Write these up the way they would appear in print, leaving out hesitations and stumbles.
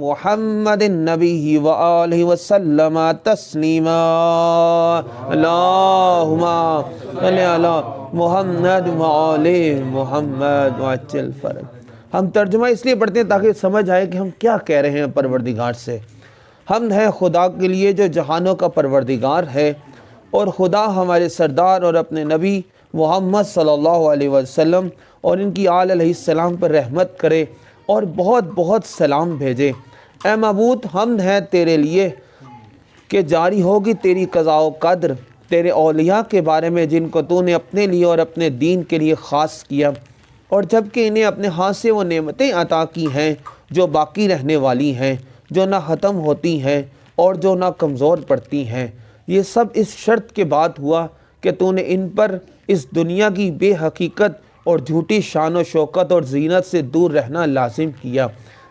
محمد النبی وآلہ وسلم تسلیما اللہم صلی علی محمد وآل محمد وعجل فرج۔ ہم ترجمہ اس لیے پڑھتے ہیں تاکہ سمجھ آئے کہ ہم کیا کہہ رہے ہیں پروردگار سے۔ حمد ہے خدا کے لیے جو جہانوں کا پروردگار ہے، اور خدا ہمارے سردار اور اپنے نبی محمد صلی اللہ علیہ وسلم اور ان کی آل علیہ السلام پر رحمت کرے اور بہت بہت سلام بھیجے۔ اے معبود، حمد ہے تیرے لیے کہ جاری ہوگی تیری قضاء و قدر تیرے اولیاء کے بارے میں جن کو تو نے اپنے لیے اور اپنے دین کے لیے خاص کیا، اور جب کہ انہیں اپنے ہاتھ سے وہ نعمتیں عطا کی ہیں جو باقی رہنے والی ہیں، جو نہ ختم ہوتی ہیں اور جو نہ کمزور پڑتی ہیں۔ یہ سب اس شرط کے بعد ہوا کہ تو نے ان پر اس دنیا کی بے حقیقت اور جھوٹی شان و شوکت اور زینت سے دور رہنا لازم کیا۔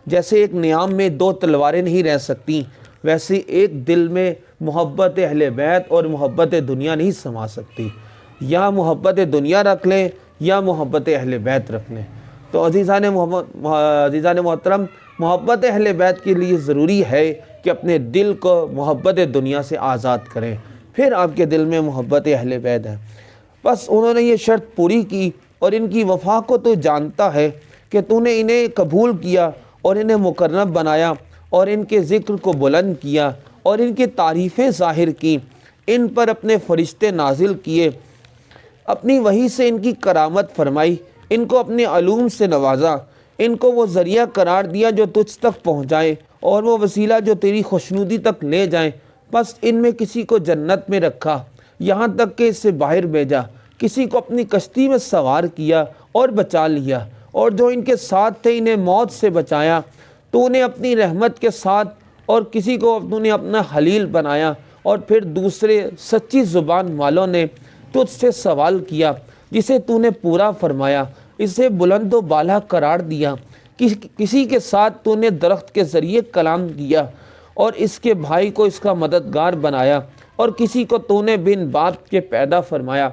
جیسے ایک نیام میں دو تلواریں نہیں رہ سکتیں، ویسے ایک دل میں محبت اہل بیت اور محبت دنیا نہیں سما سکتی۔ یا محبت دنیا رکھ لیں یا محبت اہل بیت رکھ لیں۔ تو عزیزان محترم، محبت اہل بیت کے لیے ضروری ہے کہ اپنے دل کو محبت دنیا سے آزاد کریں، پھر آپ کے دل میں محبت اہل بیت ہے۔ بس انہوں نے یہ شرط پوری کی، اور ان کی وفا کو تو جانتا ہے کہ تو نے انہیں قبول کیا اور انہیں مقرب بنایا اور ان کے ذکر کو بلند کیا اور ان کی تعریفیں ظاہر کی، ان پر اپنے فرشتے نازل کیے، اپنی وحی سے ان کی کرامت فرمائی، ان کو اپنے علوم سے نوازا، ان کو وہ ذریعہ قرار دیا جو تجھ تک پہنچائے اور وہ وسیلہ جو تیری خوشنودی تک لے جائیں۔ بس ان میں کسی کو جنت میں رکھا یہاں تک کہ اس سے باہر بھیجا، کسی کو اپنی کشتی میں سوار کیا اور بچا لیا، اور جو ان کے ساتھ تھے انہیں موت سے بچایا تو انہیں اپنی رحمت کے ساتھ، اور کسی کو تو نے اپنا خلیل بنایا، اور پھر دوسرے سچی زبان والوں نے تجھ سے سوال کیا جسے تو نے پورا فرمایا، اسے بلند و بالا قرار دیا۔ کسی کے ساتھ تو نے درخت کے ذریعے کلام کیا اور اس کے بھائی کو اس کا مددگار بنایا، اور کسی کو تو نے بن باپ کے پیدا فرمایا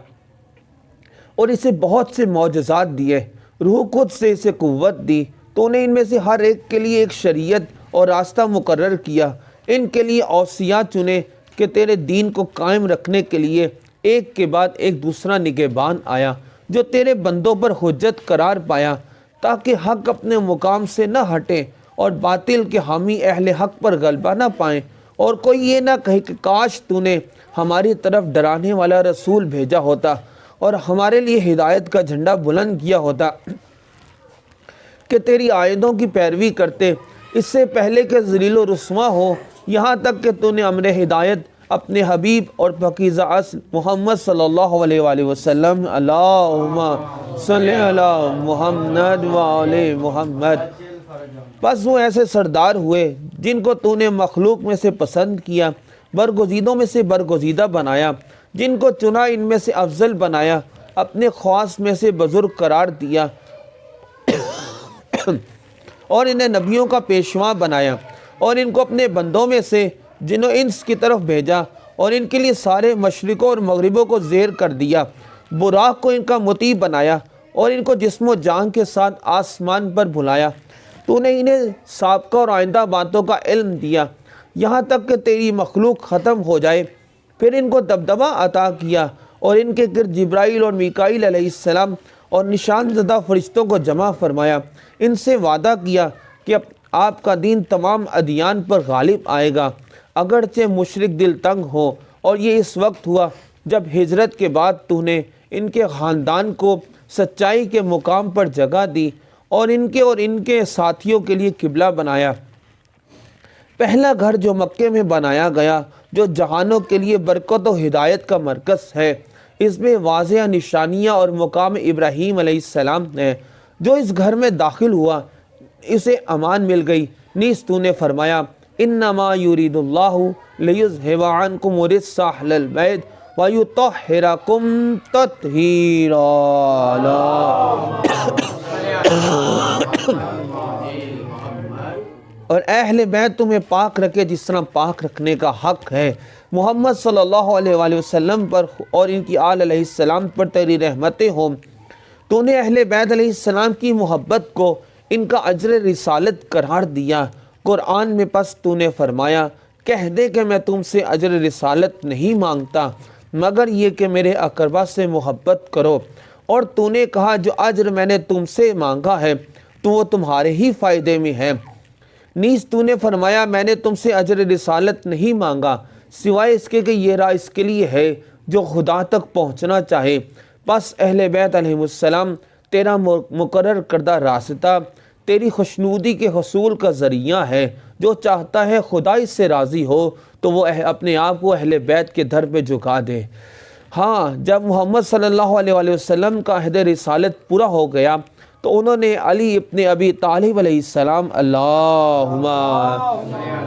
اور اسے بہت سے معجزات دیے، روح خود سے اسے قوت دی۔ تو نے ان میں سے ہر ایک کے لیے ایک شریعت اور راستہ مقرر کیا، ان کے لیے اوصیاء چنے کہ تیرے دین کو قائم رکھنے کے لیے ایک کے بعد ایک دوسرا نگہبان آیا جو تیرے بندوں پر حجت قرار پایا، تاکہ حق اپنے مقام سے نہ ہٹے اور باطل کے حامی اہل حق پر غلبہ نہ پائیں، اور کوئی یہ نہ کہے کہ کاش تو نے ہماری طرف ڈرانے والا رسول بھیجا ہوتا اور ہمارے لیے ہدایت کا جھنڈا بلند کیا ہوتا کہ تیری آیتوں کی پیروی کرتے اس سے پہلے کہ ذلیل و رسوا ہو، یہاں تک کہ تو نے امر ہدایت اپنے حبیب اور پاکیزہ اصل محمد صلی اللہ علیہ وآلہ وسلم اللہم صلی علی محمد وآل محمد۔ بس وہ ایسے سردار ہوئے جن کو تو نے مخلوق میں سے پسند کیا، برگزیدوں میں سے برگزیدہ بنایا، جن کو چنا ان میں سے افضل بنایا، اپنے خواص میں سے بزرگ قرار دیا اور انہیں نبیوں کا پیشوا بنایا، اور ان کو اپنے بندوں میں سے جن و انس کی طرف بھیجا، اور ان کے لیے سارے مشرقوں اور مغربوں کو زیر کر دیا، براق کو ان کا مطیع بنایا اور ان کو جسم و جان کے ساتھ آسمان پر بھلایا۔ تو نے انہیں سابقہ اور آئندہ باتوں کا علم دیا یہاں تک کہ تیری مخلوق ختم ہو جائے، پھر ان کو دبدبہ عطا کیا اور ان کے گرد جبرائیل اور میکائیل علیہ السلام اور نشان زدہ فرشتوں کو جمع فرمایا، ان سے وعدہ کیا کہ آپ کا دین تمام ادیان پر غالب آئے گا، اگرچہ مشرک دل تنگ ہو۔ اور یہ اس وقت ہوا جب ہجرت کے بعد تو نے ان کے خاندان کو سچائی کے مقام پر جگہ دی اور ان کے ساتھیوں کے لیے قبلہ بنایا۔ پہلا گھر جو مکے میں بنایا گیا، جو جہانوں کے لیے برکت و ہدایت کا مرکز ہے، اس میں واضح نشانیاں اور مقام ابراہیم علیہ السلام ہیں۔ جو اس گھر میں داخل ہوا اسے امان مل گئی، نیز تو نے فرمایا انما یرید اللہ لیذھب عنکم الرجس اہل البیت ویطہرکم تطہیرا۔ اور اہل بیت تمہیں پاک رکھے جس طرح پاک رکھنے کا حق ہے۔ محمد صلی اللہ علیہ وآلہ وسلم پر اور ان کی آل علیہ السلام پر تیری رحمتیں ہوں۔ تو نے اہل بیت علیہ السلام کی محبت کو ان کا اجر رسالت قرار دیا قرآن میں پس تو نے فرمایا کہہ دے کہ میں تم سے اجر رسالت نہیں مانگتا مگر یہ کہ میرے اقربا سے محبت کرو، اور تو نے کہا جو اجر میں نے تم سے مانگا ہے تو وہ تمہارے ہی فائدے میں ہے۔ نیز تو نے فرمایا میں نے تم سے اجر رسالت نہیں مانگا سوائے اس کے کہ یہ راہ اس کے لیے ہے جو خدا تک پہنچنا چاہے، پس اہل بیت علیہ السلام تیرا مقرر کردہ راستہ تیری خوشنودی کے حصول کا ذریعہ ہے، جو چاہتا ہے خدا اس سے راضی ہو تو وہ اپنے آپ کو اہل بیت کے در پہ جھکا دے۔ ہاں، جب محمد صلی اللہ علیہ وآلہ وسلم کا عہد رسالت پورا ہو گیا تو انہوں نے علی ابن ابی طالب علیہ السلام اللہم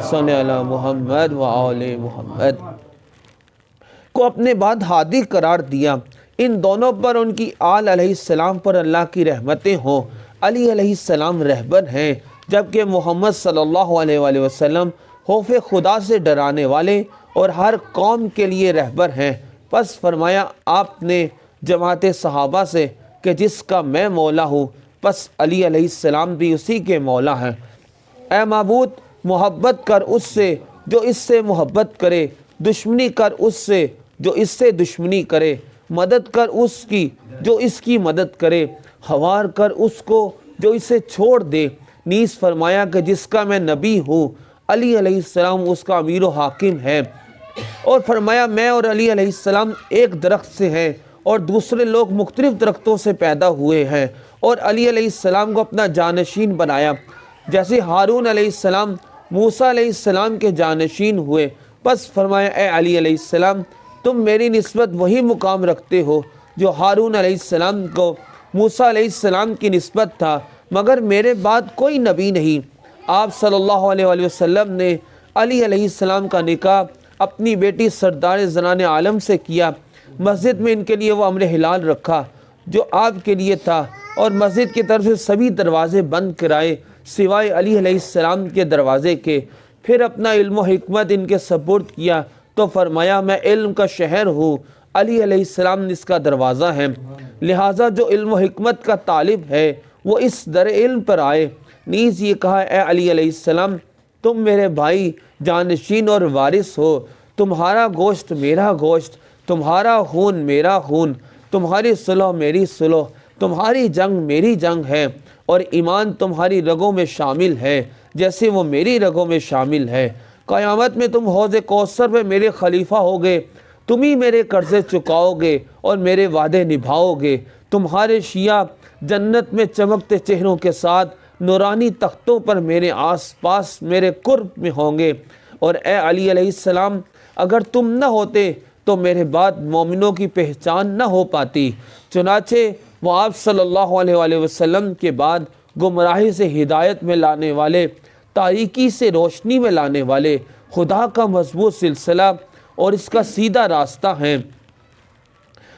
صلی علی محمد و آل محمد کو اپنے بعد ہادی قرار دیا۔ ان دونوں پر ان کی آل علیہ السلام پر اللہ کی رحمتیں ہوں۔ علی علیہ السلام رہبر ہیں جبکہ محمد صلی اللہ علیہ وآلہ وسلم خوف خدا سے ڈرانے والے اور ہر قوم کے لیے رہبر ہیں۔ پس فرمایا آپ نے جماعت صحابہ سے کہ جس کا میں مولا ہوں پس علی علیہ السلام بھی اسی کے مولا ہیں۔ اے معبود، محبت کر اس سے جو اس سے محبت کرے، دشمنی کر اس سے جو اس سے دشمنی کرے، مدد کر اس کی جو اس کی مدد کرے، ہوار کر اس کو جو اسے چھوڑ دے۔ نیز فرمایا کہ جس کا میں نبی ہوں علی علیہ السلام اس کا امیر و حاکم ہے، اور فرمایا میں اور علی علیہ السلام ایک درخت سے ہیں اور دوسرے لوگ مختلف درختوں سے پیدا ہوئے ہیں، اور علی علیہ السلام کو اپنا جانشین بنایا جیسے ہارون علیہ السلام موسیٰ علیہ السلام کے جانشین ہوئے۔ پس فرمایا اے علی علیہ السلام تم میری نسبت وہی مقام رکھتے ہو جو ہارون علیہ السلام کو موسیٰ علیہ السلام کی نسبت تھا، مگر میرے بعد کوئی نبی نہیں۔ آپ صلی اللہ علیہ وآلہ وسلم نے علی علیہ السلام کا نکاح اپنی بیٹی سردار زنان عالم سے کیا۔ مسجد میں ان کے لیے وہ امر حلال رکھا جو آپ کے لیے تھا، اور مسجد کی طرف سے سبھی دروازے بند کرائے سوائے علی علیہ السلام کے دروازے کے۔ پھر اپنا علم و حکمت ان کے سپرد کیا تو فرمایا میں علم کا شہر ہوں، علی علیہ السلام اس کا دروازہ ہے، لہٰذا جو علم و حکمت کا طالب ہے وہ اس در علم پر آئے۔ نیز یہ کہا اے علی علیہ السلام تم میرے بھائی، جانشین اور وارث ہو، تمہارا گوشت میرا گوشت، تمہارا خون میرا خون، تمہاری صلح میری صلح، تمہاری جنگ میری جنگ ہے، اور ایمان تمہاری رگوں میں شامل ہے جیسے وہ میری رگوں میں شامل ہے۔ قیامت میں تم حوض کوثر پہ میرے خلیفہ ہوگے، تم ہی میرے قرضے چکاؤ گے اور میرے وعدے نبھاؤ گے۔ تمہارے شیعہ جنت میں چمکتے چہروں کے ساتھ نورانی تختوں پر میرے آس پاس میرے قرب میں ہوں گے، اور اے علی علیہ السلام اگر تم نہ ہوتے تو میرے بعد مومنوں کی پہچان نہ ہو پاتی۔ چنانچہ وہ آپ صلی اللہ علیہ وآلہ وسلم کے بعد گمراہی سے ہدایت میں لانے والے، تاریکی سے روشنی میں لانے والے، خدا کا مضبوط سلسلہ اور اس کا سیدھا راستہ ہیں۔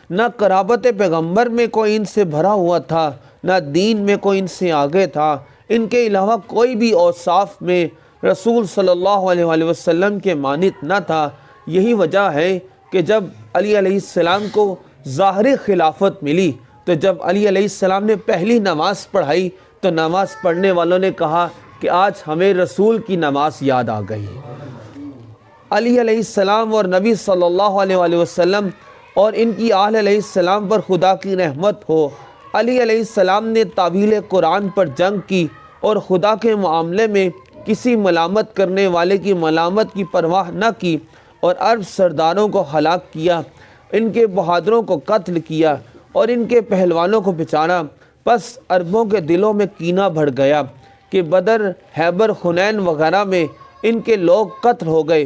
نہ قرابت پیغمبر میں کوئی ان سے بھرا ہوا تھا، نہ دین میں کوئی ان سے آگے تھا، ان کے علاوہ کوئی بھی اوصاف میں رسول صلی اللہ علیہ وآلہ وسلم کے مانند نہ تھا۔ یہی وجہ ہے کہ جب علی علیہ السلام کو ظاہری خلافت ملی تو جب علی علیہ السلام نے پہلی نماز پڑھائی تو نماز پڑھنے والوں نے کہا کہ آج ہمیں رسول کی نماز یاد آ گئی۔ علی علیہ السلام اور نبی صلی اللہ علیہ وآلہ وسلم اور ان کی آل علیہ السلام پر خدا کی رحمت ہو۔ علی علیہ السلام نے تعویل قرآن پر جنگ کی اور خدا کے معاملے میں کسی ملامت کرنے والے کی ملامت کی پرواہ نہ کی، اور عرب سرداروں کو ہلاک کیا، ان کے بہادروں کو قتل کیا اور ان کے پہلوانوں کو بچانا۔ پس عربوں کے دلوں میں کینہ بڑھ گیا کہ بدر، خیبر، حنین وغیرہ میں ان کے لوگ قتل ہو گئے۔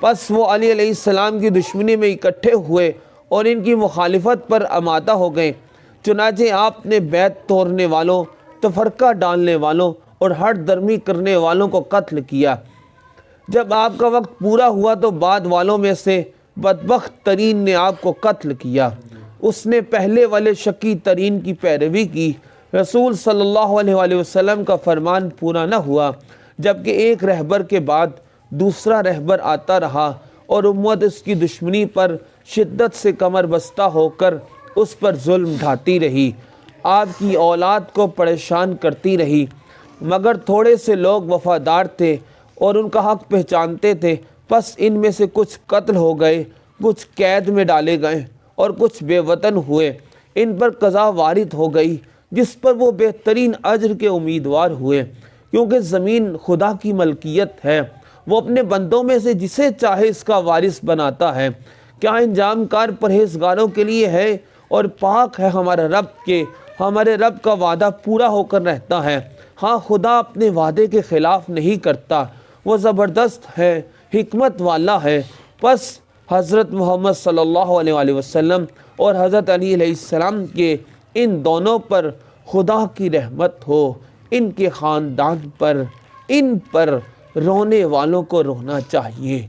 پس وہ علی علیہ السلام کی دشمنی میں اکٹھے ہوئے اور ان کی مخالفت پر آمادہ ہو گئے۔ چنانچہ آپ نے بیعت توڑنے والوں، تفرقہ ڈالنے والوں اور ہٹ درمی کرنے والوں کو قتل کیا۔ جب آپ کا وقت پورا ہوا تو بعد والوں میں سے بدبخت ترین نے آپ کو قتل کیا۔ اس نے پہلے والے شقی ترین کی پیروی کی۔ رسول صلی اللہ علیہ وآلہ وسلم کا فرمان پورا نہ ہوا، جبکہ ایک رہبر کے بعد دوسرا رہبر آتا رہا، اور امت اس کی دشمنی پر شدت سے کمر بستہ ہو کر اس پر ظلم ڈھاتی رہی، آپ کی اولاد کو پریشان کرتی رہی، مگر تھوڑے سے لوگ وفادار تھے۔ اور ان کا حق پہچانتے تھے، بس ان میں سے کچھ قتل ہو گئے، کچھ قید میں ڈالے گئے اور کچھ بے وطن ہوئے۔ ان پر قضا وارد ہو گئی جس پر وہ بہترین اجر کے امیدوار ہوئے، کیونکہ زمین خدا کی ملکیت ہے، وہ اپنے بندوں میں سے جسے چاہے اس کا وارث بناتا ہے۔ کیا انجام کار پرہیزگاروں کے لیے ہے، اور پاک ہے ہمارا رب کہ ہمارے رب کا وعدہ پورا ہو کر رہتا ہے۔ ہاں، خدا اپنے وعدے کے خلاف نہیں کرتا، وہ زبردست ہے، حکمت والا ہے۔ پس حضرت محمد صلی اللہ علیہ وآلہ وسلم اور حضرت علی علیہ السلام کے ان دونوں پر خدا کی رحمت ہو، ان کے خاندان پر، ان پر رونے والوں کو رونا چاہیے،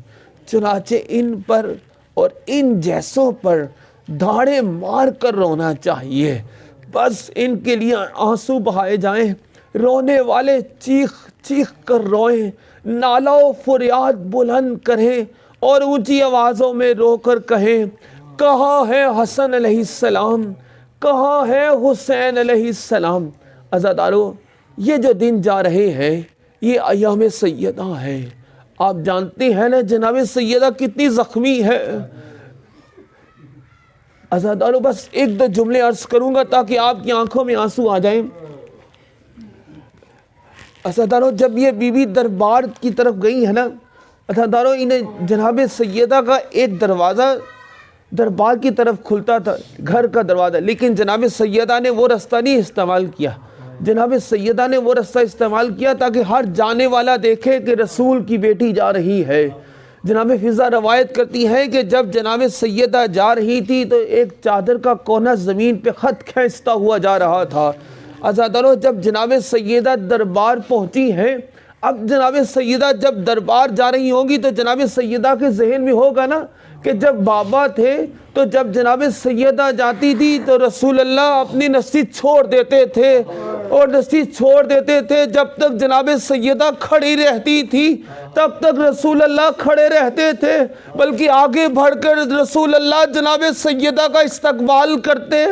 چنانچہ ان پر اور ان جیسوں پر دھاڑے مار کر رونا چاہیے۔ بس ان کے لیے آنسو بہائے جائیں، رونے والے چیخ چیخ کر روئیں، نالہ و فریاد بلند کریں اور اونچی آوازوں میں رو کر کہیں، کہاں ہے حسن علیہ السلام، کہاں ہے حسین علیہ السلام۔ عزادارو، یہ جو دن جا رہے ہیں یہ ایام سیدہ ہے۔ آپ جانتے ہیں نا جناب سیدہ کتنی زخمی ہے۔ عزادارو، بس ایک دو جملے عرض کروں گا تاکہ آپ کی آنکھوں میں آنسو آ جائیں۔ عزادارو، جب یہ بی بی دربار کی طرف گئی ہے نا، عزادارو، انہیں جناب سیدہ کا ایک دروازہ دربار کی طرف کھلتا تھا، گھر کا دروازہ، لیکن جناب سیدہ نے وہ رستہ نہیں استعمال کیا۔ جناب سیدہ نے وہ رستہ استعمال کیا تاکہ ہر جانے والا دیکھے کہ رسول کی بیٹی جا رہی ہے۔ جناب فضا روایت کرتی ہے کہ جب جناب سیدہ جا رہی تھی تو ایک چادر کا کونا زمین پہ خط کھینچتا ہوا جا رہا تھا۔ عزادارو، جب جناب سیدہ دربار پہنچی ہیں، اب جناب سیدہ جب دربار جا رہی ہوں گی تو جناب سیدہ کے ذہن میں ہوگا نا کہ جب بابا تھے تو جب جناب سیدہ جاتی تھی تو رسول اللہ اپنی نشتی چھوڑ دیتے تھے، اور نشتی چھوڑ دیتے تھے۔ جب تک جناب سیدہ کھڑی رہتی تھی تب تک رسول اللہ کھڑے رہتے تھے، بلکہ آگے بڑھ کر رسول اللہ جناب سیدہ کا استقبال کرتے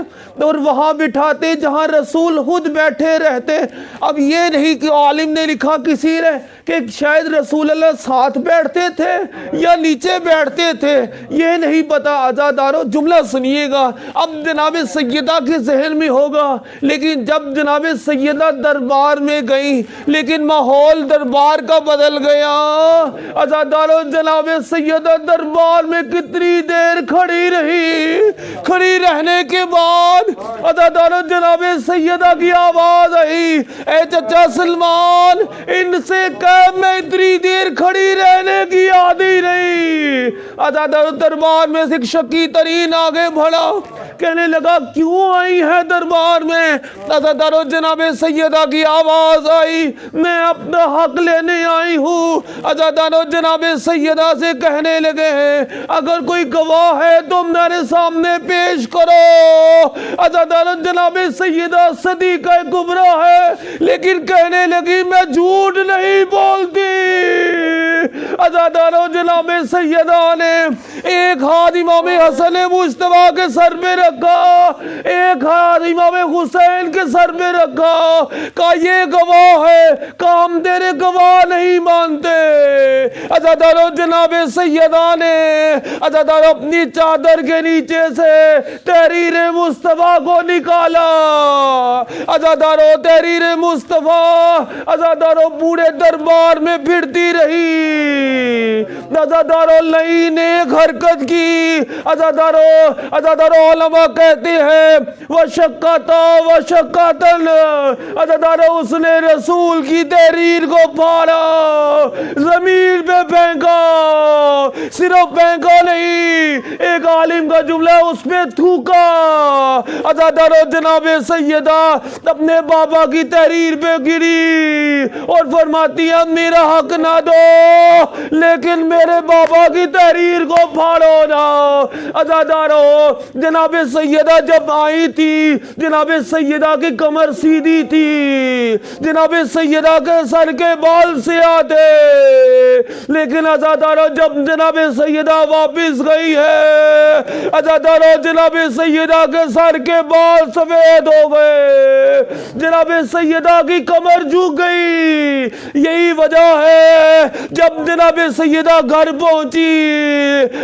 اور وہاں بٹھاتے جہاں رسول خود بیٹھے رہتے۔ اب یہ نہیں کہ عالم نے لکھا کسی نے کہ شاید رسول اللہ ساتھ بیٹھتے تھے یا نیچے بیٹھتے تھے، یہ نہیں پتا۔ عزادارو، جملہ سنیے گا، اب جناب سیدہ کے ذہن میں ہوگا، لیکن جب جناب سیدہ دربار میں گئی لیکن ماحول دربار کا بدل گیا۔ عزادارو، جناب سیدہ دربار میں کتنی دیر کھڑی رہی، کھڑی رہنے کے بعد عزادارو جناب سیدہ کی آواز آئی، اے چچا سلمان، ان سے کہہ میں اتنی دیر کھڑی رہنے کی عادی نہیں۔ عزادارو، دربار میں سے ایک شکی ترین آگے بڑھا، کہنے لگا کیوں آئی ہے دربار میں؟ عزادارو، جناب سیدہ کی آواز آئی، میں اپنا حق لینے آئی ہوں۔ عزادارو، جناب سیدہ سے کہنے لگے ہیں اگر کوئی گواہ ہے تو میرے سامنے پیش کرو۔ عزادارو، جناب سیدہ صدیقہ کبریٰ ہے لیکن کہنے لگی میں جھوٹ نہیں بولتی۔ عزادارو، جناب سیدہ نے ایک ہاتھ امام حسن مجتبیٰ کے سر پہ رکھا، ایک ہاتھ امام حسین کے سر پہ رکھا، کہا یہ گواہ ہے، کہا ہم تیرے گواہ نہیں مانتے۔ عزادارو، جناب سیدہ نے عزادارو اپنی چادر کے نیچے سے تحریر مصطفیٰ کو نکالا۔ عزادارو، تحریر مصطفیٰ عزادارو پورے دربار میں پھرتی رہی۔ عزادارو، لعین نے ایک حرکت کی۔ عزادارو علماء کہتے ہیں وَشَقَّتَا وَشَقَّتَن، عزادارو اس نے رسول کی تحریر کو پھاڑا، زمین پہ پھینکا، صرف پھینکا نہیں، ایک عالم کا جملہ اس پہ تھوکا۔ عزادارو، جناب سیدہ اپنے بابا کی تحریر پہ گری اور فرماتی ہے میرا حق نہ دو لیکن میرے بابا کی تحریر کو پھاڑو نا۔ عزادارو جناب سیدہ جب آئی تھی، جناب سیدہ کی کمر سیدھی تھی، جناب سیدہ کے سر کے بال سیاہ تھے، لیکن عزادارو جب جناب سیدہ واپس گئی ہے، عزادارو جناب سیدہ کے سر کے بال سفید ہو گئے، جناب سیدہ کی کمر جھک گئی۔ یہی وجہ ہے جب جناب سیدہ گھر پہنچی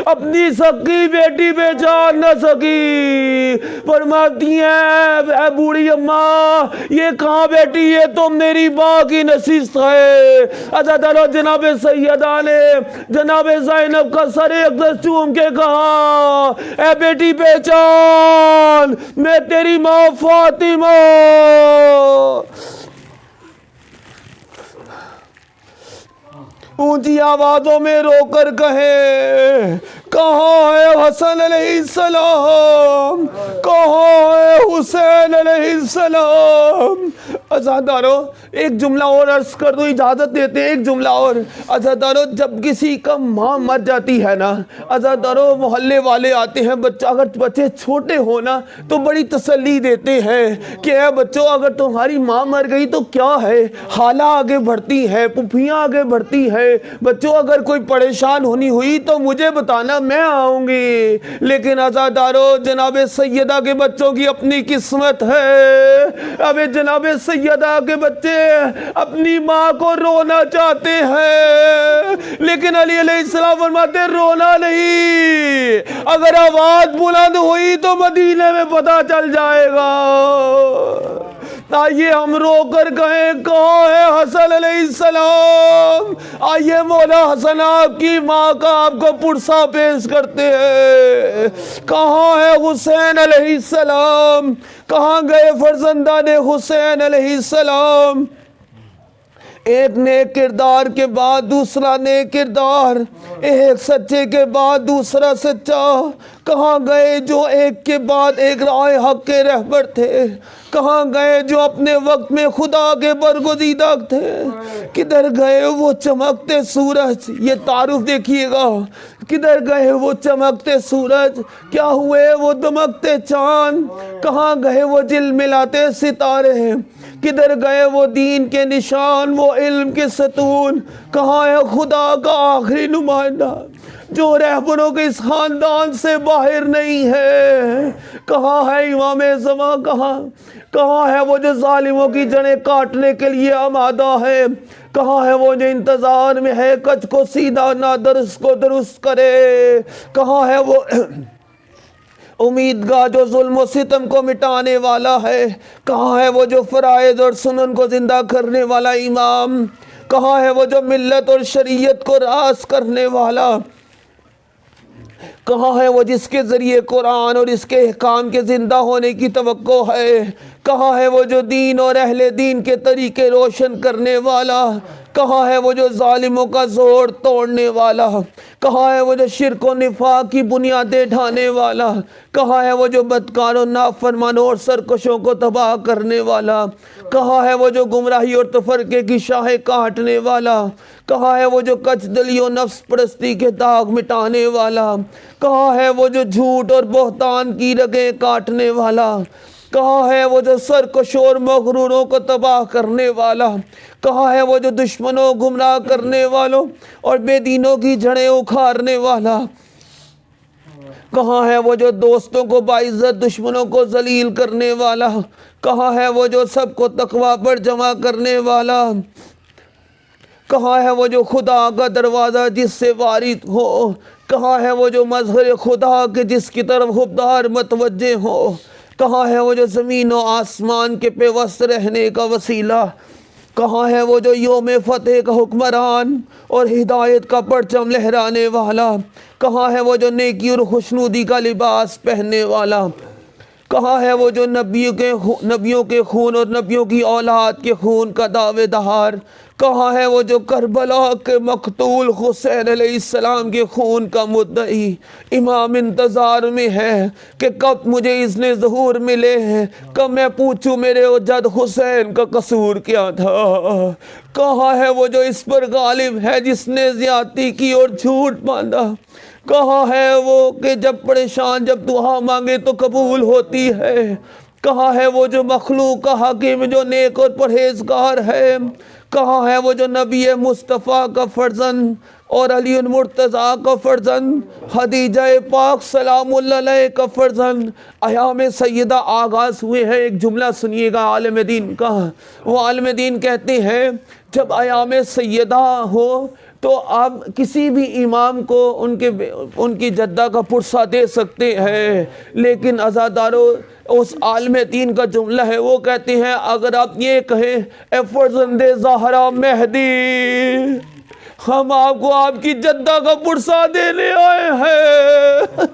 اپنی سکی بیٹی پہچان نہ سکی، فرماتی ہیں اے بوڑھی اماں یہ کہاں بیٹی؟ یہ تو میری ماں کی نشست ہے۔ عزادارو جناب سیدہ نے جناب زینب کا سر اقدس چوم کے کہا اے بیٹی پہچان، میں تیری ماں فاطمہ۔ اونچی آوازوں میں رو کر کہے کہاں ہے حسن علیہ السلام، کہاں ہے حسین علیہ السلام؟ عزادارو ایک جملہ اور عرض کر دو، اجازت دیتے ہیں ایک جملہ اور۔ عزادارو جب کسی کا ماں مر جاتی ہے نا، عزادارو محلے والے آتے ہیں، اگر بچے چھوٹے ہو نا تو بڑی تسلی دیتے ہیں کہ اے بچوں اگر تمہاری ماں مر گئی تو کیا ہے، خالہ آگے بڑھتی ہے، پھوپھیاں آگے بڑھتی ہے، بچوں اگر کوئی پریشان ہونی ہوئی تو مجھے بتانا میں آؤں گی۔ لیکن عزادارو جناب سیدہ کے بچوں کی اپنی قسمت ہے، اب جناب سیدہ کے بچے اپنی ماں کو رونا چاہتے ہیں، لیکن علی علیہ السلام فرماتے رونا نہیں، اگر آواز بلند ہوئی تو مدینے میں پتہ چل جائے گا۔ آئیے ہم رو کر کہیں کہاں ہے حسن علیہ السلام؟ آئیے مولا حسن آپ کی ماں کا آپ کو پرسہ پیش کرتے ہیں۔ کہاں ہے حسین علیہ السلام؟ کہاں گئے فرزندان حسین علیہ السلام؟ ایک نیک کردار کے بعد دوسرا نیک کردار، ایک سچے کے بعد دوسرا سچا۔ کہاں گئے جو ایک کے بعد ایک راہ حق کے رہبر تھے؟ کہاں گئے جو اپنے وقت میں خدا کے برگزیدہ تھے؟ کدھر گئے وہ چمکتے سورج؟ یہ تعارف دیکھیے گا، کدھر گئے وہ چمکتے سورج؟ کیا ہوئے وہ دمکتے چاند؟ کہاں گئے وہ جلملاتے ستارے؟ کدھر گئے وہ دین کے نشان، وہ علم کے ستون؟ کہاں ہے خدا کا آخری نمائندہ جو رہبروں کے اس خاندان سے باہر نہیں ہے؟ کہاں ہے امام زمان؟ کہاں ہے وہ جو ظالموں کی جڑیں کاٹنے کے لیے آمادہ ہے؟ کہاں ہے وہ جو انتظار میں ہے کچھ کو سیدھا نہ درست کو درست کرے؟ کہاں ہے وہ امیدگاہ جو ظلم و ستم کو مٹانے والا ہے؟ کہاں ہے وہ جو فرائض اور سنن کو زندہ کرنے والا امام؟ کہاں ہے وہ جو ملت اور شریعت کو راست کرنے والا؟ کہاں ہے وہ جس کے ذریعے قرآن اور اس کے احکام کے زندہ ہونے کی توقع ہے؟ کہاں ہے وہ جو دین اور اہل دین کے طریقے روشن کرنے والا؟ کہاں ہے وہ جو ظالموں کا زور توڑنے والا؟ کہاں ہے وہ جو شرک و نفاق کی بنیادیں ڈھانے والا؟ کہاں ہے وہ جو بدکاروں نافرمانوں اور سرکشوں کو تباہ کرنے والا؟ کہاں ہے وہ جو گمراہی اور تفرقے کی شاہیں کاٹنے والا؟ کہاں ہے وہ جو کچ دلی و نفس پرستی کے داغ مٹانے والا؟ کہاں ہے وہ جو جھوٹ اور بہتان کی رگیں کاٹنے والا؟ کہاں ہے وہ جو سرکشوں اور مغروروں کو تباہ کرنے والا؟ کہاں ہے وہ جو دشمنوں گمراہ کرنے والوں اور بے دینوں کی جڑیں اکھاڑنے والا؟ کہاں ہے وہ جو دوستوں کو باعزت دشمنوں کو ذلیل کرنے والا؟ کہاں ہے وہ جو سب کو تقوی پر جمع کرنے والا؟ کہاں ہے وہ جو خدا کا دروازہ جس سے وارد ہو؟ کہاں ہے وہ جو مظہر خدا کے جس کی طرف خوددار متوجہ ہو؟ کہاں ہے وہ جو زمین و آسمان کے پیوست رہنے کا وسیلہ؟ کہاں ہے وہ جو یوم فتح کا حکمران اور ہدایت کا پرچم لہرانے والا؟ کہاں ہے وہ جو نیکی اور خوشنودی کا لباس پہننے والا؟ کہاں ہے وہ جو نبیوں کے خون اور نبیوں کی اولاد کے خون کا دعوے دار؟ کہاں ہے وہ جو کربلا کے مقتول حسین علیہ السلام کے خون کا مدعی؟ امام انتظار میں ہے کہ کب مجھے اذن ظہور ملے ہیں، کب میں پوچھوں میرے جد حسین کا قصور کیا تھا؟ کہاں ہے وہ جو اس پر غالب ہے جس نے زیادتی کی اور جھوٹ باندھا؟ کہاں ہے وہ کہ جب پریشان جب دعا مانگے تو قبول ہوتی ہے؟ کہاں ہے وہ جو مخلوق کا حاکم جو نیک اور پرہیزگار ہے؟ کہاں ہے وہ جو نبی مصطفیٰ کا فرزند اور علی المرتضیٰ کا فرزند، خدیجہ پاک سلام اللہ علیہ کا فرزند ایام سیدہ آغاز ہوئے ہیں؟ ایک جملہ سنیے گا عالم دین کا، وہ عالم دین کہتے ہیں جب ایام سیدہ ہو تو آپ کسی بھی امام کو ان کی جدہ کا پرسہ دے سکتے ہیں، لیکن عزادارو اس عالم دین کا جملہ ہے، وہ کہتے ہیں اگر آپ یہ کہیں اے فرزند زہرا مہدی، ہم آپ کو آپ کی جدہ کا پرسہ دینے آئے ہیں۔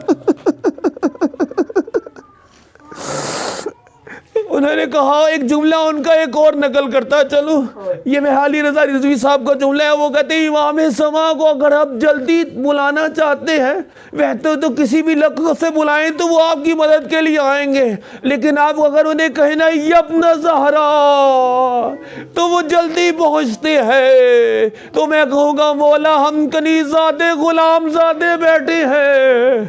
انہوں نے کہا ایک جملہ ان کا ایک اور نقل کرتا چلو، یہ محالی رضا رضوی صاحب کا جملہ ہے، وہ کہتے ہیں امام سما کو اگر آپ جلدی بلانا چاہتے ہیں ویسے تو کسی بھی لقب سے بلائیں تو وہ آپ کی مدد کے لیے آئیں گے، لیکن آپ اگر انہیں کہنا یبن زہرا تو وہ جلدی پہنچتے ہیں، تو میں کہوں گا مولا ہم کنیزادے غلام زادے بیٹھے ہیں،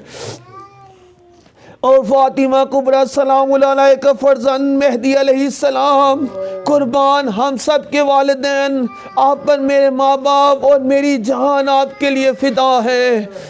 اور فاطمہ کبریٰ سلام اللہ علیہ کا فرزند مہدی علیہ السلام، قربان ہم سب کے والدین آپ پر، میرے ماں باپ اور میری جان آپ کے لیے فدا ہے۔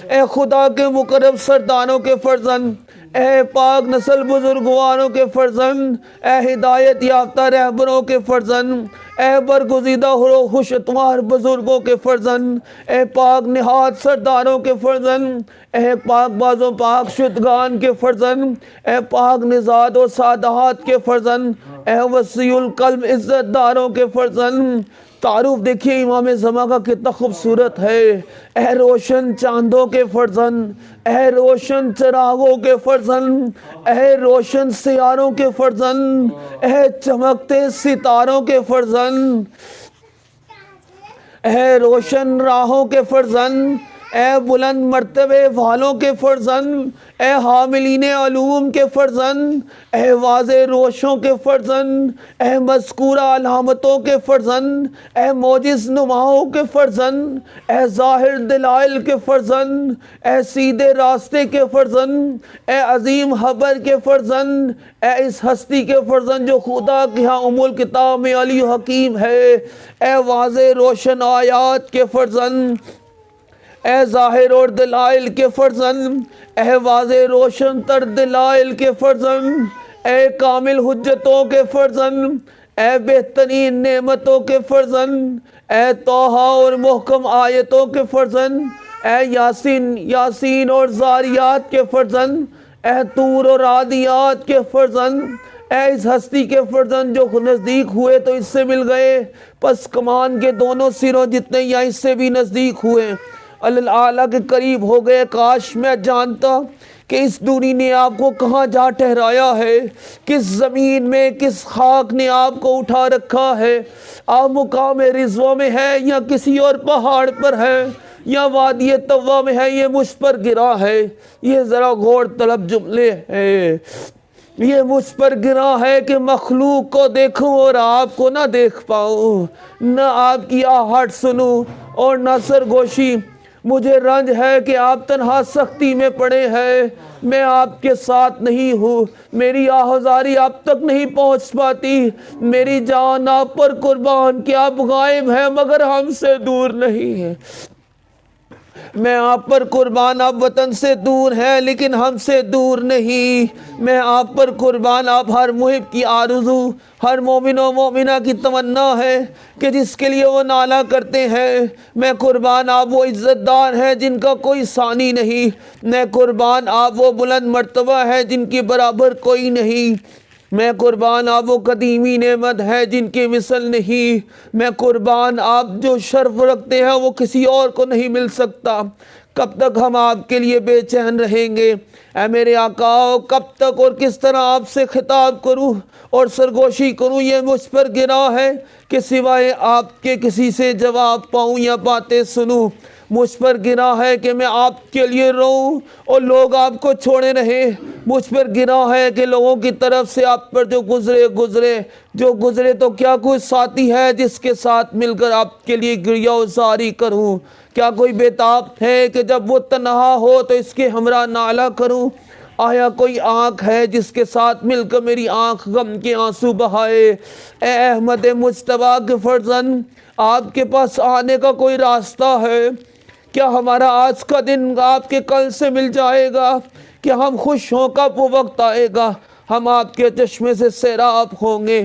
اے خدا کے مقرب سرداروں کے فرزند، اے پاک نسل بزرگواروں کے فرزند، اے ہدایت یافتہ رہبروں کے فرزند، اے برگزیدہ خوش اتوار بزرگوں کے فرزند، اے پاک نہاد سرداروں کے فرزند، اے پاک بازوں پاک شدگان کے فرزند، اے پاک نژاد و سادات کے فرزند، اے وسیع القلب عزت داروں کے فرزند۔ تعارف دیکھیے امام زمان کا کتنا خوبصورت ہے۔ اے روشن چاندوں کے فرزند، اے روشن چراغوں کے فرزند، اے روشن سیاروں کے فرزند، اے چمکتے ستاروں کے فرزند، اے روشن راہوں کے فرزند، اے بلند مرتبے والوں کے فرزند، اے حاملین علوم کے فرزند، اے واضح روشوں کے فرزند، اے مذکورہ علامتوں کے فرزند، اے موجز نماؤں کے فرزند، اے ظاہر دلائل کے فرزند، اے سیدھے راستے کے فرزند، اے عظیم خبر کے فرزند، اے اس ہستی کے فرزند جو خدا کے ہاں ام الکتاب میں علی حکیم ہے، اے واضح روشن آیات کے فرزند، اے ظاہر اور دلائل کے فرزند، اے واضح روشن تر دلائل کے فرزند، اے کامل حجتوں کے فرزند، اے بہترین نعمتوں کے فرزند، اے توحہ اور محکم آیتوں کے فرزند، اے یاسین اور زاریات کے فرزند، اے طور اور عادیات کے فرزند، اے اس ہستی کے فرزند جو نزدیک ہوئے تو اس سے مل گئے، پس کمان کے دونوں سروں جتنے یا اس سے بھی نزدیک ہوئے، اللہ کے قریب ہو گئے۔ کاش میں جانتا کہ اس دوری نے آپ کو کہاں جا ٹھہرایا ہے، کس زمین میں کس خاک نے آپ کو اٹھا رکھا ہے، آپ مقام رضوہ میں ہے یا کسی اور پہاڑ پر ہے یا وادی طویٰ میں ہے، یہ مجھ پر گرا ہے۔ یہ ذرا غور طلب جملے ہیں، یہ مجھ پر گرا ہے کہ مخلوق کو دیکھوں اور آپ کو نہ دیکھ پاؤں، نہ آپ کی آہٹ سنوں اور نہ سرگوشی۔ مجھے رنج ہے کہ آپ تنہا سختی میں پڑے ہیں، میں آپ کے ساتھ نہیں ہوں، میری آہذاری آپ تک نہیں پہنچ پاتی، میری جان آپ پر قربان کہ آپ غائب ہیں مگر ہم سے دور نہیں ہیں، میں آپ پر قربان آپ وطن سے دور ہیں لیکن ہم سے دور نہیں، میں آپ پر قربان آپ ہر محب کی آرزو، ہر مومن و مومنہ کی تمنا ہے کہ جس کے لیے وہ نالہ کرتے ہیں، میں قربان آپ وہ عزت دار ہیں جن کا کوئی ثانی نہیں، میں قربان آپ وہ بلند مرتبہ ہے جن کی برابر کوئی نہیں، میں قربان آپ وہ قدیمی نعمت ہے جن کی مثل نہیں، میں قربان آپ جو شرف رکھتے ہیں وہ کسی اور کو نہیں مل سکتا۔ کب تک ہم آپ کے لیے بے چین رہیں گے اے میرے آقا، کب تک اور کس طرح آپ سے خطاب کروں اور سرگوشی کروں؟ یہ مجھ پر گرا ہے کہ سوائے آپ کے کسی سے جواب پاؤں یا باتیں سنوں۔ مجھ پر گناہ ہے کہ میں آپ کے لیے روؤں اور لوگ آپ کو چھوڑے رہیں۔ مجھ پر گناہ ہے کہ لوگوں کی طرف سے آپ پر جو گزرے تو کیا کوئی ساتھی ہے جس کے ساتھ مل کر آپ کے لیے گریہ وزاری کروں؟ کیا کوئی بیتاب ہے کہ جب وہ تنہا ہو تو اس کے ہمراہ نالہ کروں؟ آیا کوئی آنکھ ہے جس کے ساتھ مل کر میری آنکھ غم کے آنسو بہائے؟ اے احمد مجتبیٰ کے فرزند، آپ کے پاس آنے کا کوئی راستہ ہے؟ کیا ہمارا آج کا دن آپ کے کل سے مل جائے گا؟ کیا ہم خوش ہوں کب وہ وقت آئے گا ہم آپ کے چشمے سے سیراب ہوں گے؟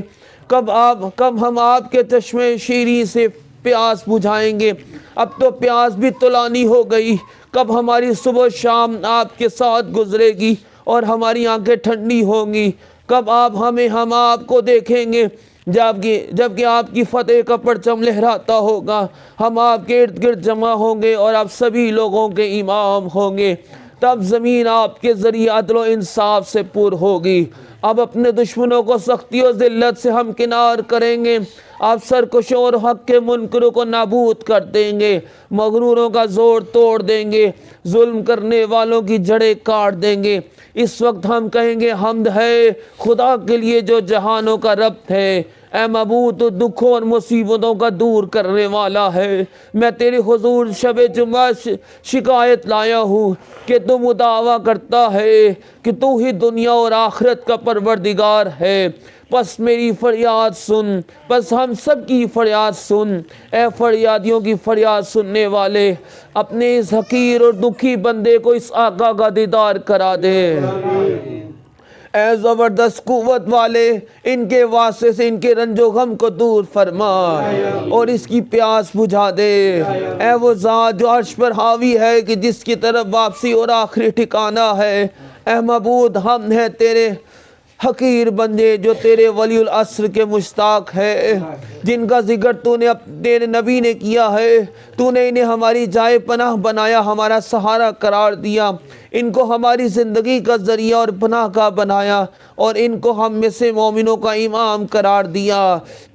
کب ہم آپ کے چشمے شیریں سے پیاس بجھائیں گے؟ اب تو پیاس بھی طولانی ہو گئی۔ کب ہماری صبح شام آپ کے ساتھ گزرے گی اور ہماری آنکھیں ٹھنڈی ہوں گی؟ کب ہم آپ کو دیکھیں گے جبکہ آپ کی فتح کا پرچم لہراتا ہوگا؟ ہم آپ کے ارد گرد جمع ہوں گے اور آپ سبھی لوگوں کے امام ہوں گے۔ تب زمین آپ کے ذریعے عدل و انصاف سے پر ہوگی۔ اب اپنے دشمنوں کو سختی و ذلت سے ہم کنار کریں گے۔ آپ سرکشوں اور حق کے منکروں کو نابود کر دیں گے، مغروروں کا زور توڑ دیں گے، ظلم کرنے والوں کی جڑیں کاٹ دیں گے۔ اس وقت ہم کہیں گے حمد ہے خدا کے لیے جو جہانوں کا رب ہے۔ اے معبود تو دکھوں اور مصیبتوں کا دور کرنے والا ہے۔ میں تیرے حضور شب جمعہ شکایت لایا ہوں کہ تو مدعا کرتا ہے کہ تو ہی دنیا اور آخرت کا پروردگار ہے۔ پس میری فریاد سن، پس ہم سب کی فریاد سن۔ اے فریادیوں کی فریاد سننے والے، اپنے اس حقیر اور دکھی بندے کو اس آقا کا دیدار کرا دے۔ اے زبردست قوت والے، ان کے واسطے سے ان کے رنج و غم کو دور فرما اور اس کی پیاس بجھا دے۔ اے وہ ذات جو عرش پر حاوی ہے کہ جس کی طرف واپسی اور آخری ٹھکانہ ہے۔ اے معبود، ہم ہیں تیرے حقیر بندے جو تیرے ولی العصر کے مشتاق ہے، جن کا ذکر تو نے تیرے نبی نے کیا ہے۔ تو نے انہیں ہماری جائے پناہ بنایا، ہمارا سہارا قرار دیا، ان کو ہماری زندگی کا ذریعہ اور پناہ کا بنایا، اور ان کو ہم میں سے مومنوں کا امام قرار دیا۔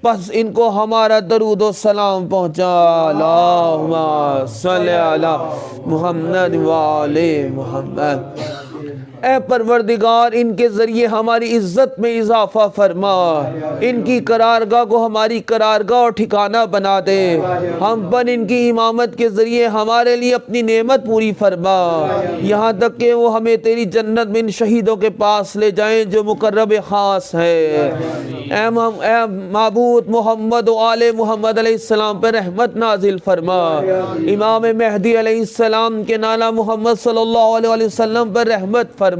پس ان کو ہمارا درود و سلام پہنچا۔ اللہم صلی علی محمد و آل محمد۔ اے پروردگار، ان کے ذریعے ہماری عزت میں اضافہ فرما، ان کی قرارگاہ کو ہماری قرارگاہ اور ٹھکانہ بنا دے۔ ہم پر ان کی امامت کے ذریعے ہمارے لیے اپنی نعمت پوری فرما، یہاں تک کہ وہ ہمیں تیری جنت میں ان شہیدوں کے پاس لے جائیں جو مقرب خاص ہے۔ اے معبود، محمد و آل محمد علیہ السلام پر رحمت نازل فرما۔ امام مہدی علیہ السلام کے نانا محمد صلی اللہ علیہ وسلم پر رحمت فرما،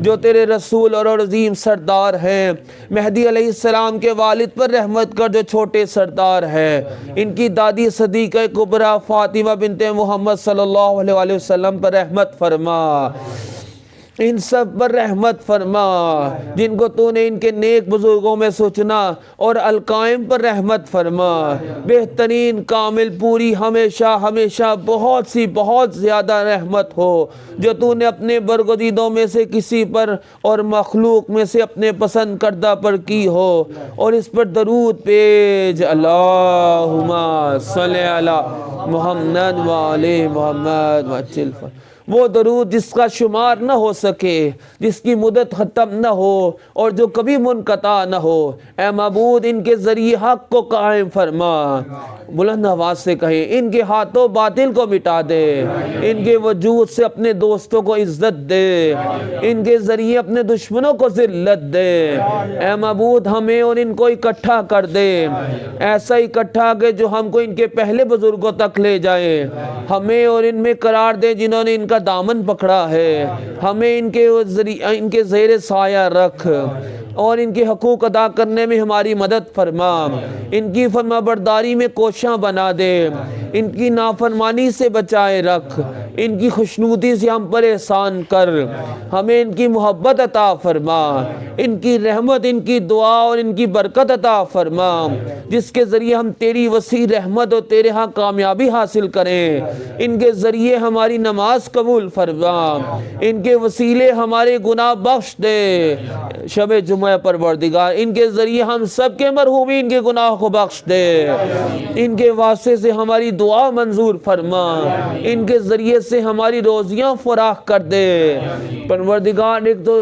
جو تیرے رسول اور عظیم سردار ہیں۔ مہدی علیہ السلام کے والد پر رحمت کر جو چھوٹے سردار ہیں۔ ان کی دادی صدیقہ کبریٰ فاطمہ بنت محمد صلی اللہ علیہ وسلم پر رحمت فرما۔ ان سب پر رحمت فرما جن کو تو نے ان کے نیک بزرگوں میں سوچنا، اور القائم پر رحمت فرما۔ بہترین کامل پوری ہمیشہ ہمیشہ بہت زیادہ رحمت ہو جو تو نے اپنے برگزیدوں میں سے کسی پر اور مخلوق میں سے اپنے پسند کردہ پر کی ہو، اور اس پر درود بھیج۔ اللہم صلی علی محمد و آل محمد وعجل فرج۔ وہ درود جس کا شمار نہ ہو سکے، جس کی مدت ختم نہ ہو اور جو کبھی منقطع نہ ہو۔ اے معبود، ان کے ذریعے حق کو قائم فرما۔ بلند آواز سے کہیں، ان کے ہاتھوں باطل کو مٹا دے، ان کے وجود سے اپنے دوستوں کو عزت دے، ان کے ذریعے اپنے دشمنوں کو ذلت دے۔ اے معبود، ہمیں اور ان کو اکٹھا کر دے، ایسا اکٹھا کہ جو ہم کو ان کے پہلے بزرگوں تک لے جائے۔ ہمیں اور ان میں قرار دے جنہوں نے ان کا دامن پکڑا ہے، ہمیں ان کے زیر سایہ رکھ، اور ان کے حقوق ادا کرنے میں ہماری مدد فرما۔ ان کی فرما برداری میں کوشاں بنا دے، ان کی نافرمانی سے بچائے رکھ، ان کی خوشنودی سے ہم پر احسان کر، ہمیں ان کی محبت عطا فرما، ان کی رحمت، ان کی دعا اور ان کی برکت عطا فرما، جس کے ذریعے ہم تیری وسیع رحمت اور تیرے ہاں کامیابی حاصل کریں۔ ان کے ذریعے ہماری نماز قبول فرما، ان کے وسیلے ہمارے گناہ بخش دے شب جمعہ پروردگار، ان کے ذریعے ہم سب کے مرحومین کے گناہ کو بخش دے، ان کے واسطے سے ہماری دعا منظور فرما، ان کے ذریعے سے ہماری روزیاں فراخ کر دے پروردگار۔ ایک تو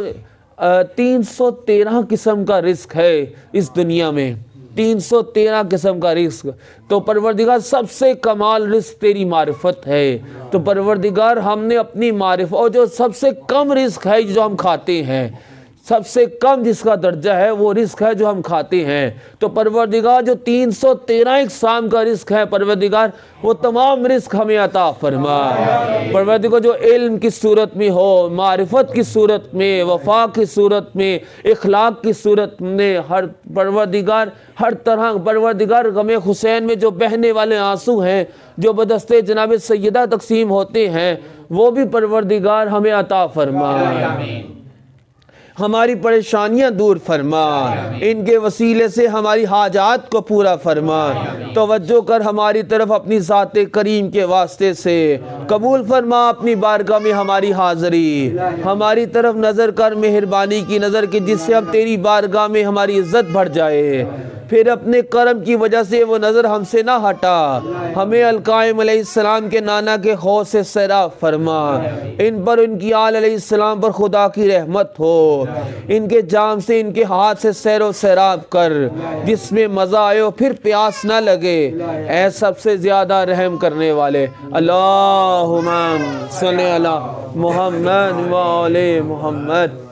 313 قسم کا رزق ہے اس دنیا میں، 313 قسم کا رزق، تو پروردگار سب سے کمال رزق تیری معرفت ہے، تو پروردگار ہم نے اپنی معرفت، اور جو سب سے کم رزق ہے جو ہم کھاتے ہیں، سب سے کم جس کا درجہ ہے وہ رزق ہے جو ہم کھاتے ہیں، تو پروردگار جو 313 اقسام کا رزق ہے پروردگار وہ تمام رزق ہمیں عطا فرما پروردگار، جو علم کی صورت میں ہو، معرفت کی صورت میں، وفا کی صورت میں، اخلاق کی صورت میں، ہر پروردگار ہر طرح پروردگار غم حسین میں جو بہنے والے آنسو ہیں جو بدستِ جناب سیدہ تقسیم ہوتے ہیں وہ بھی پروردگار ہمیں عطا فرما، ہماری پریشانیاں دور فرما، ان کے وسیلے سے ہماری حاجات کو پورا فرما، توجہ کر ہماری طرف اپنی ذات کریم کے واسطے سے، قبول فرما اپنی بارگاہ میں ہماری حاضری، ہماری طرف نظر کر مہربانی کی نظر کی جس سے ہم تیری بارگاہ میں ہماری عزت بڑھ جائے، پھر اپنے کرم کی وجہ سے وہ نظر ہم سے نہ ہٹا، ہمیں القائم علیہ السلام کے نانا کے خوف سے سیراب فرما، ان پر ان کی آل علیہ السلام پر خدا کی رحمت ہو، ان کے جام سے ان کے ہاتھ سے سیر و سیراب کر، جس میں مزہ آئے پھر پیاس نہ لگے، اے سب سے زیادہ رحم کرنے والے، اللہم صلی علی محمد و آل محمد۔